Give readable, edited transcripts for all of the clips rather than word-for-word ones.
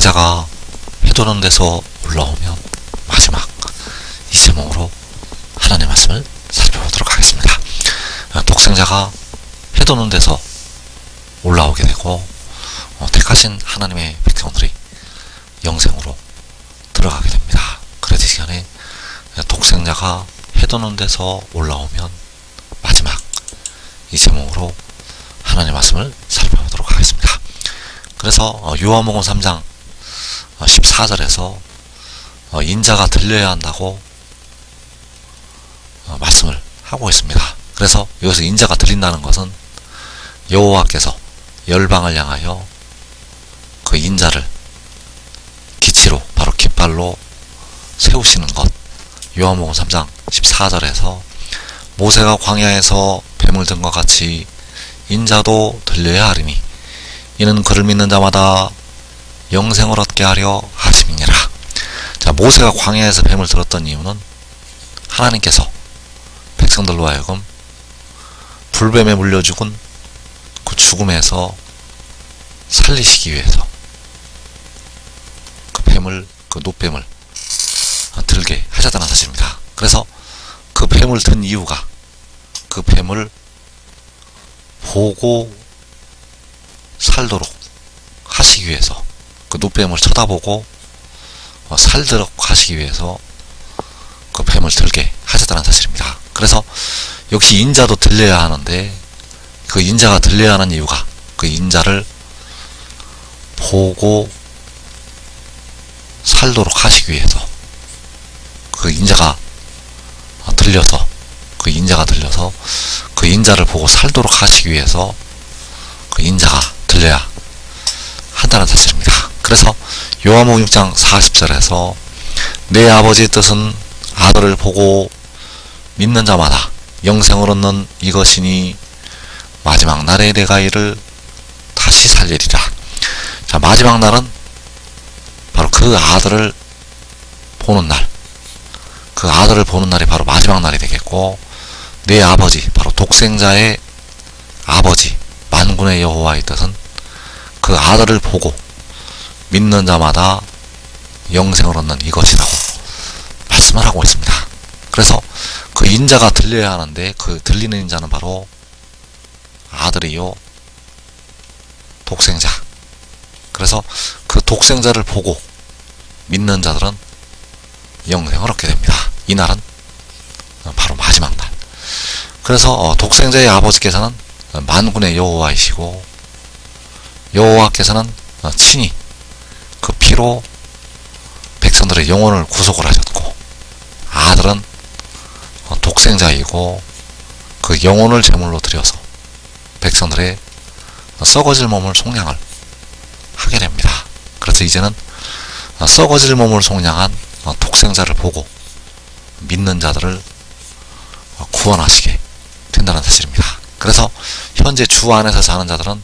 독생자가 해도는 데서 올라오면 마지막, 이 제목으로 하나님의 말씀을 살펴보도록 하겠습니다. 독생자가 해도는 데서 올라오게 되고 택하신 하나님의 백성들이 영생으로 들어가게 됩니다. 그래서 이 시간에 독생자가 해도는 데서 올라오면 마지막, 이 제목으로 하나님의 말씀을 살펴보도록 하겠습니다. 그래서 요한복음 3장 14절에서 인자가 들려야 한다고 말씀을 하고 있습니다. 그래서 여기서 인자가 들린다는 것은 여호와께서 열방을 향하여 그 인자를 기치로, 바로 깃발로 세우시는 것. 요한복음 3장 14절에서 모세가 광야에서 뱀을 든 것 같이 인자도 들려야 하리니 이는 그를 믿는 자마다 영생을 얻게 하려 하심이니라. 자, 모세가 광야에서 뱀을 들었던 이유는 하나님께서 백성들로 하여금 불뱀에 물려 죽은 그 죽음에서 살리시기 위해서 그 뱀을, 그 노뱀을 들게 하셨다는 사실입니다. 그래서 그 뱀을 든 이유가 그 뱀을 보고 살도록 하시기 위해서, 그 노뱀을 쳐다보고 살도록 하시기 위해서 그 뱀을 들게 하셨다는 사실입니다. 그래서 역시 인자도 들려야 하는데, 그 인자가 들려야 하는 이유가 그 인자를 보고 살도록 하시기 위해서, 그 인자가 들려서 그 인자를 보고 살도록 하시기 위해서 그 인자가 들려야 한다는 사실입니다. 그래서 요한복음 6장 40절에서 내 아버지의 뜻은 아들을 보고 믿는 자마다 영생을 얻는 이것이니 마지막 날에 내가 이를 다시 살리리라. 자, 마지막 날은 바로 그 아들을 보는 날, 그 아들을 보는 날이 바로 마지막 날이 되겠고, 내 아버지, 바로 독생자의 아버지, 만군의 여호와의 뜻은 그 아들을 보고 믿는 자마다 영생을 얻는 이것이라고 말씀을 하고 있습니다. 그래서 그 인자가 들려야 하는데, 그 들리는 인자는 바로 아들이요 독생자. 그래서 그 독생자를 보고 믿는 자들은 영생을 얻게 됩니다. 이 날은 바로 마지막 날. 그래서 독생자의 아버지께서는 만군의 여호와이시고, 여호와께서는 친히 그 피로 백성들의 영혼을 구속을 하셨고, 아들은 독생자이고 그 영혼을 제물로 드려서 백성들의 썩어질 몸을 속량을 하게 됩니다. 그래서 이제는 썩어질 몸을 속량한 독생자를 보고 믿는 자들을 구원하시게 된다는 사실입니다. 그래서 현재 주 안에서 사는 자들은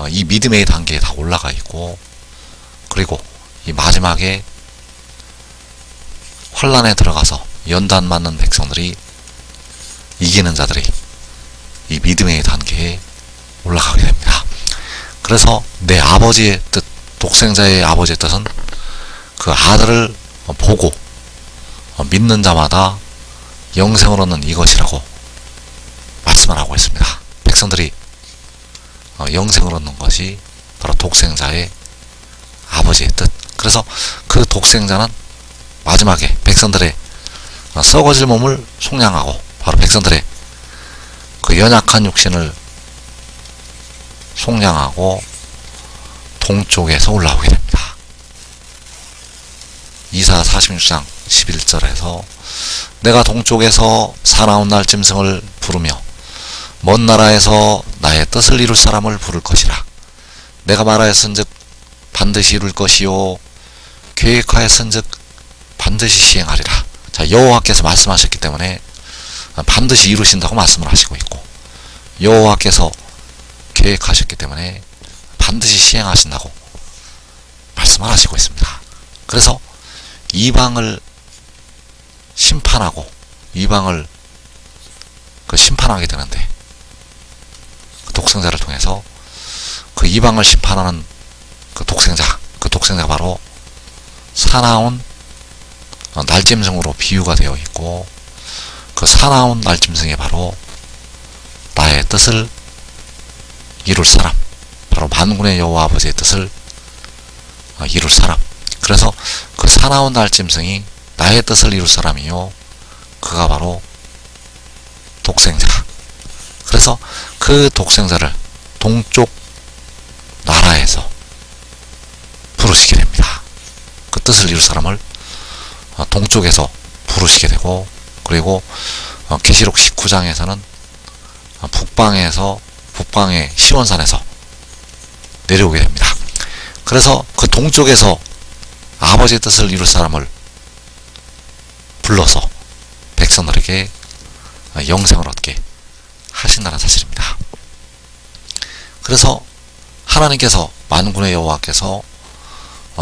이 믿음의 단계에 다 올라가 있고, 그리고 이 마지막에 환란에 들어가서 연단 맞는 백성들이, 이기는 자들이 이 믿음의 단계에 올라가게 됩니다. 그래서 내 아버지의 뜻, 독생자의 아버지의 뜻은 그 아들을 보고 믿는 자마다 영생을 얻는 이것이라고 말씀을 하고 있습니다. 백성들이 영생을 얻는 것이 바로 독생자의 아버지의 뜻. 그래서 그 독생자는 마지막에 백성들의 썩어질 몸을 속량하고, 바로 백성들의 그 연약한 육신을 속량하고 동쪽에서 올라오게 됩니다. 이사 46장 11절에서 내가 동쪽에서 사나운 날 짐승을 부르며 먼 나라에서 나의 뜻을 이룰 사람을 부를 것이라. 내가 말하였은즉 반드시 이룰 것이요 계획하였은즉 반드시 시행하리라. 자, 여호와께서 말씀하셨기 때문에 반드시 이루신다고 말씀을 하시고 있고, 여호와께서 계획하셨기 때문에 반드시 시행하신다고 말씀을 하시고 있습니다. 그래서 이방을 심판하고, 이방을 심판하게 되는데, 그 독생자를 통해서 그 이방을 심판하는 그 독생자, 그 독생자가 바로 사나운 날짐승으로 비유가 되어 있고, 그 사나운 날짐승이 바로 나의 뜻을 이룰 사람, 바로 만군의 여호와 아버지의 뜻을 이룰 사람. 그래서 그 사나운 날짐승이 나의 뜻을 이룰 사람이요, 그가 바로 독생자. 그래서 그 독생자를 동쪽 나라에서 부르시게 됩니다. 그 뜻을 이룰 사람을 동쪽에서 부르시게 되고, 그리고 계시록 19장에서는 북방의 시온산에서 내려오게 됩니다. 그래서 그 동쪽에서 아버지의 뜻을 이룰 사람을 불러서 백성들에게 영생을 얻게 하신다는 사실입니다. 그래서 하나님께서, 만군의 여호와께서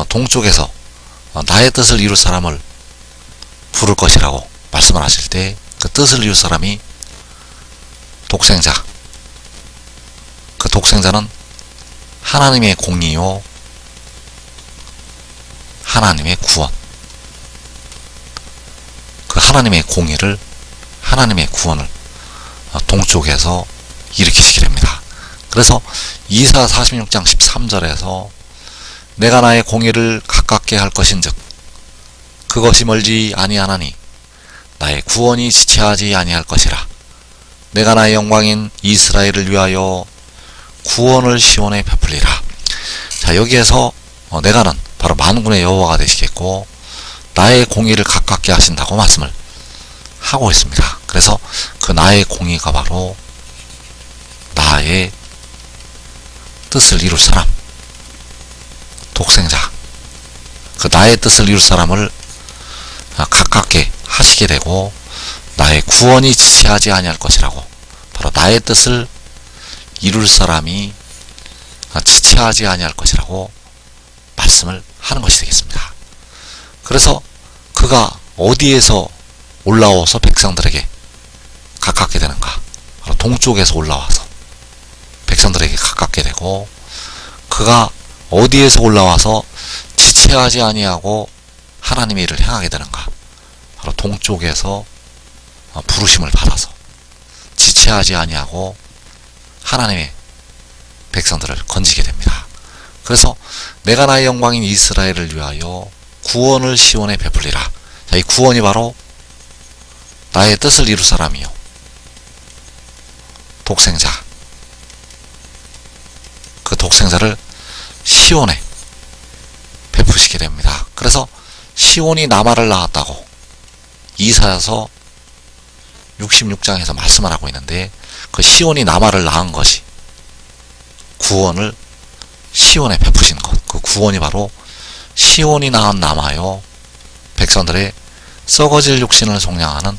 동쪽에서 나의 뜻을 이룰 사람을 부를 것이라고 말씀을 하실 때, 그 뜻을 이룰 사람이 독생자, 그 독생자는 하나님의 공의요, 하나님의 구원, 그 하나님의 공의를, 하나님의 구원을 동쪽에서 일으키시게 됩니다. 그래서 이사 46장 13절에서 내가 나의 공의를 가깝게 할 것인즉 그것이 멀지 아니하나니 나의 구원이 지체하지 아니할 것이라. 내가 나의 영광인 이스라엘을 위하여 구원을 시온에 베풀리라. 자, 여기에서 내가는 바로 만군의 여호와가 되시겠고, 나의 공의를 가깝게 하신다고 말씀을 하고 있습니다. 그래서 그 나의 공의가 바로 나의 뜻을 이룰 사람, 독생자, 그 나의 뜻을 이룰 사람을 가깝게 하시게 되고, 나의 구원이 지체하지 아니할 것이라고, 바로 나의 뜻을 이룰 사람이 지체하지 아니할 것이라고 말씀을 하는 것이 되겠습니다. 그래서 그가 어디에서 올라와서 백성들에게 가깝게 되는가? 바로 동쪽에서 올라와서 백성들에게 가깝게 되고, 그가 어디에서 올라와서 지체하지 아니하고 하나님의 일을 행하게 되는가? 바로 동쪽에서 부르심을 받아서 지체하지 아니하고 하나님의 백성들을 건지게 됩니다. 그래서 내가 나의 영광인 이스라엘을 위하여 구원을 시온에 베풀리라. 자, 이 구원이 바로 나의 뜻을 이룰 사람이요, 독생자, 그 독생자를 시온에 베푸시게 됩니다. 그래서 시온이 남아를 낳았다고 이사야서 66장에서 말씀을 하고 있는데, 그 시온이 남아를 낳은 것이 구원을 시온에 베푸신 것, 그 구원이 바로 시온이 낳은 남아요, 백성들의 썩어질 육신을 속량하는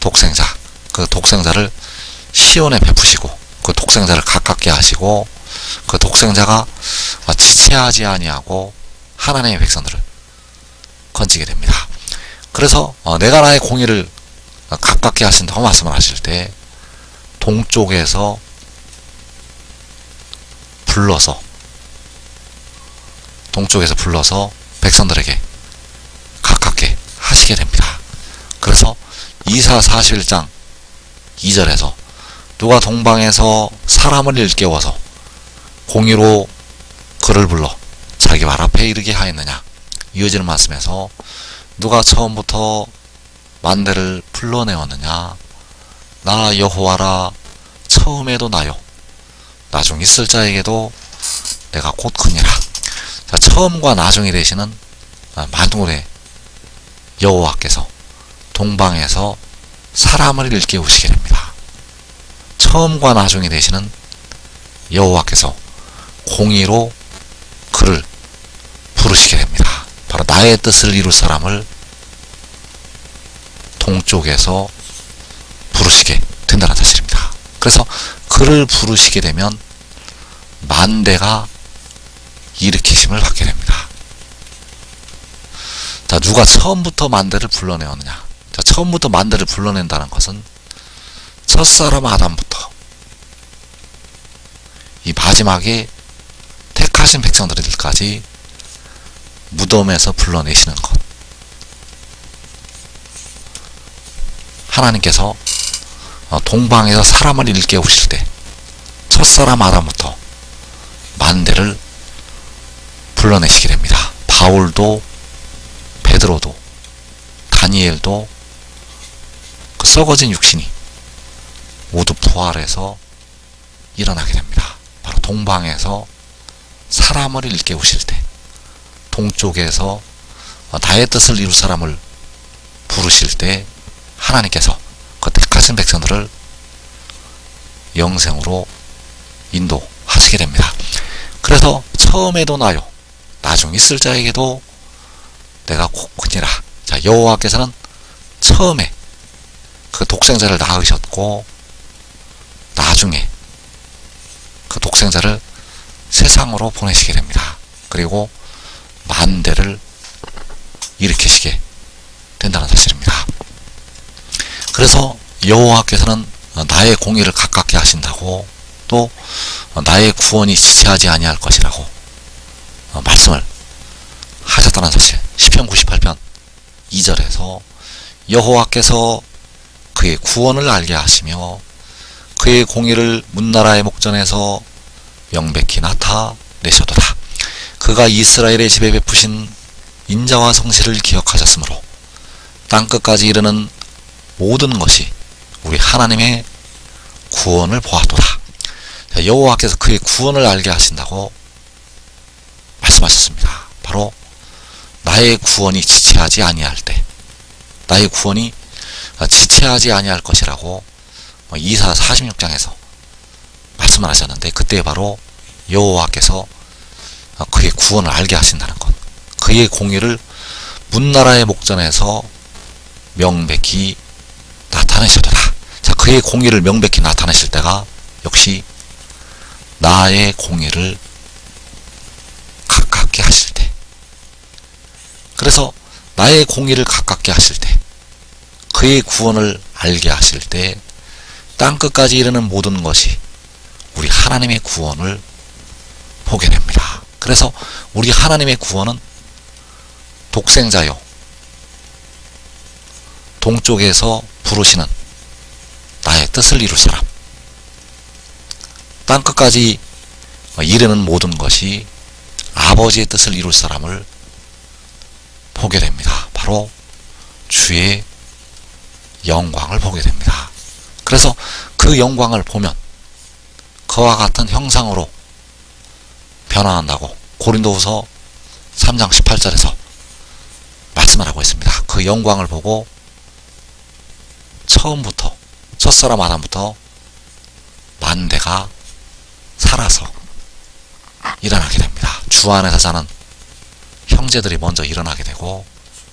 독생자, 그 독생자를 시온에 베푸시고, 그 독생자를 가깝게 하시고, 그 독생자가 지체하지 아니하고 하나님의 백성들을 건지게 됩니다. 그래서 내가 나의 공의를 가깝게 하신다고 말씀을 하실 때, 동쪽에서 불러서 백성들에게 가깝게 하시게 됩니다. 그래서 이사 41장 2절에서 누가 동방에서 사람을 일깨워서 공의로 그를 불러 자기 발 앞에 이르게 하였느냐? 이어지는 말씀에서 누가 처음부터 만대를 불러내었느냐? 나 여호와라, 처음에도 나요, 나중 있을 자에게도 내가 곧 크니라. 자, 처음과 나중이 되시는 만군의 여호와께서 동방에서 사람을 일깨우시게 됩니다. 처음과 나중이 되시는 여호와께서 공의로 그를 부르시게 됩니다. 바로 나의 뜻을 이룰 사람을 동쪽에서 부르시게 된다는 사실입니다. 그래서 그를 부르시게 되면 만대가 일으키심을 받게 됩니다. 자, 누가 처음부터 만대를 불러내었느냐? 자, 처음부터 만대를 불러낸다는 것은 첫사람 아담부터 이 마지막에 택하신 백성들까지 무덤에서 불러내시는 것. 하나님께서 동방에서 사람을 일깨우실 때 첫사람 아담부터 만대를 불러내시게 됩니다. 바울도 베드로도 다니엘도 그 썩어진 육신이 모두 부활해서 일어나게 됩니다. 바로 동방에서 사람을 일깨우실 때, 동쪽에서 나의 뜻을 이룰 사람을 부르실 때 하나님께서 그 택하신 백성들을 영생으로 인도하시게 됩니다. 그래서 처음에도 나요, 나중 있을 자에게도 내가 곧거니라. 자, 여호와께서는 처음에 그 독생자를 낳으셨고 나중에 그 독생자를 세상으로 보내시게 됩니다. 그리고 만대를 일으키시게 된다는 사실입니다. 그래서 여호와께서는 나의 공의를 가깝게 하신다고, 또 나의 구원이 지체하지 아니할 것이라고 말씀을 하셨다는 사실. 시편 98편 2절에서 여호와께서 그의 구원을 알게 하시며 그의 공의를 문나라의 목전에서 명백히 나타내셨도다. 그가 이스라엘의 집에 베푸신 인자와 성실을 기억하셨으므로 땅끝까지 이르는 모든 것이 우리 하나님의 구원을 보았도다. 여호와께서 그의 구원을 알게 하신다고 말씀하셨습니다. 바로 나의 구원이 지체하지 아니할 때, 나의 구원이 지체하지 아니할 것이라고 이사 46장에서 말씀을 하셨는데, 그때 바로 여호와께서 그의 구원을 알게 하신다는 것, 그의 공의를 문나라의 목전에서 명백히 나타내셨도다. 자, 그의 공의를 명백히 나타내실 때가 역시 나의 공의를 가깝게 하실 때, 그래서 나의 공의를 가깝게 하실 때, 그의 구원을 알게 하실 때 땅끝까지 이르는 모든 것이 우리 하나님의 구원을 보게 됩니다. 그래서 우리 하나님의 구원은 독생자요, 동쪽에서 부르시는 나의 뜻을 이룰 사람, 땅끝까지 이르는 모든 것이 아버지의 뜻을 이룰 사람을 보게 됩니다. 바로 주의 영광을 보게 됩니다. 그래서 그 영광을 보면 그와 같은 형상으로 변화한다고 고린도후서 3장 18절에서 말씀을 하고 있습니다. 그 영광을 보고 처음부터, 첫사람 아담부터 만대가 살아서 일어나게 됩니다. 주 안에서 사는 형제들이 먼저 일어나게 되고,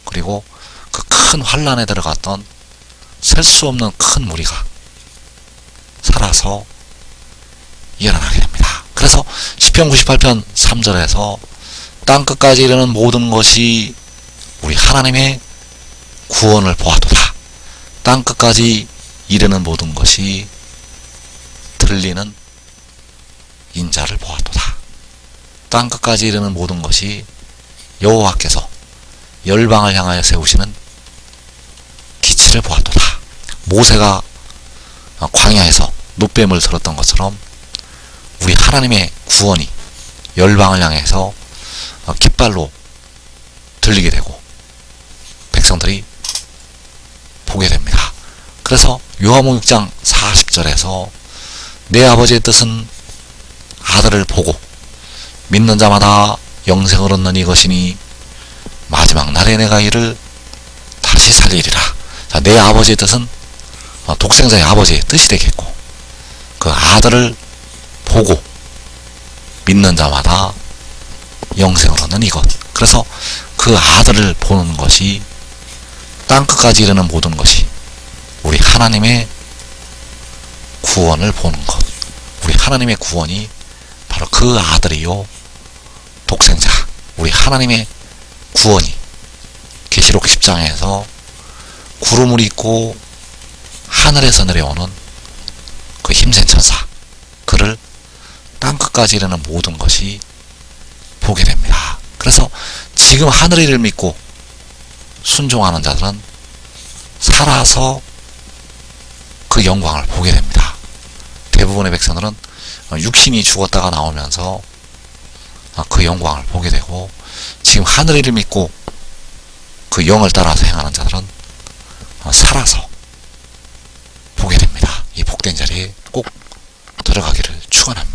그리고 그 큰 환란에 들어갔던 셀 수 없는 큰 무리가 살아서 일어나게 됩니다. 그래서 시편 98편 3절에서 땅끝까지 이르는 모든 것이 우리 하나님의 구원을 보았도다. 땅끝까지 이르는 모든 것이 들리는 인자를 보았도다. 땅끝까지 이르는 모든 것이 여호와께서 열방을 향하여 세우시는 기치를 보았도다. 모세가 광야에서 놋뱀을 들었던 것처럼 우리 하나님의 구원이 열방을 향해서 깃발로 들리게 되고 백성들이 보게 됩니다. 그래서 요한복음 6장 40절에서 내 아버지의 뜻은 아들을 보고 믿는 자마다 영생을 얻는 이것이니 마지막 날에 내가 이를 다시 살리리라. 자, 내 아버지의 뜻은 독생자의 아버지의 뜻이 되겠고, 그 아들을 보고 믿는 자마다 영생을 얻는 이것. 그래서 그 아들을 보는 것이 땅끝까지 이르는 모든 것이 우리 하나님의 구원을 보는 것. 우리 하나님의 구원이 바로 그 아들이요, 독생자, 우리 하나님의 구원이 계시록 10장에서 구름을 입고 하늘에서 내려오는 그 힘센 천사, 그를 땅끝까지 이르는 모든 것이 지금 하늘을 믿고 순종하는 자들은 살아서 그 영광을 보게 됩니다. 대부분의 백성들은 육신이 죽었다가 나오면서 그 영광을 보게 되고, 지금 하늘을 믿고 그 영을 따라서 행하는 자들은 살아서 보게 됩니다. 이 복된 자리에 꼭 들어가기를 축원합니다.